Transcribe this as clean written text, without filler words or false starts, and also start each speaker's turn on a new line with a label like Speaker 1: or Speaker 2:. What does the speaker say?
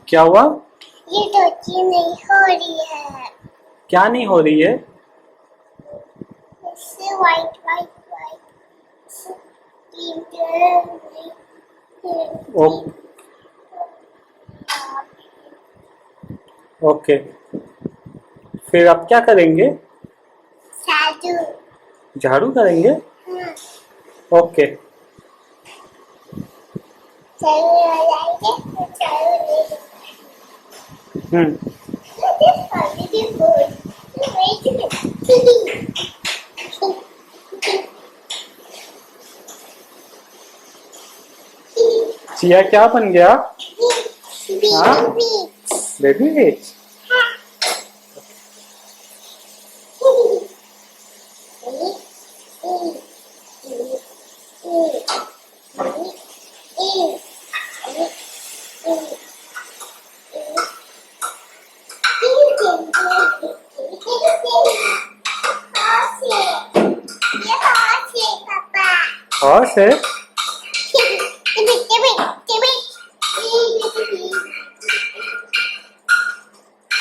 Speaker 1: क्या हुआ?
Speaker 2: ये टोची नहीं हो रही है।
Speaker 1: क्या नहीं हो रही है?
Speaker 2: इससे वाइट वाइट वाइट
Speaker 1: ओके, फिर आप क्या करेंगे?
Speaker 2: साधु।
Speaker 1: झाड़ू करेंगे? ओके।
Speaker 2: चालू लगाएंगे तो चालू नहीं
Speaker 1: चिया क्या बन गया? हाँ? बेबी विच?
Speaker 2: पापा
Speaker 1: हॉर्स है?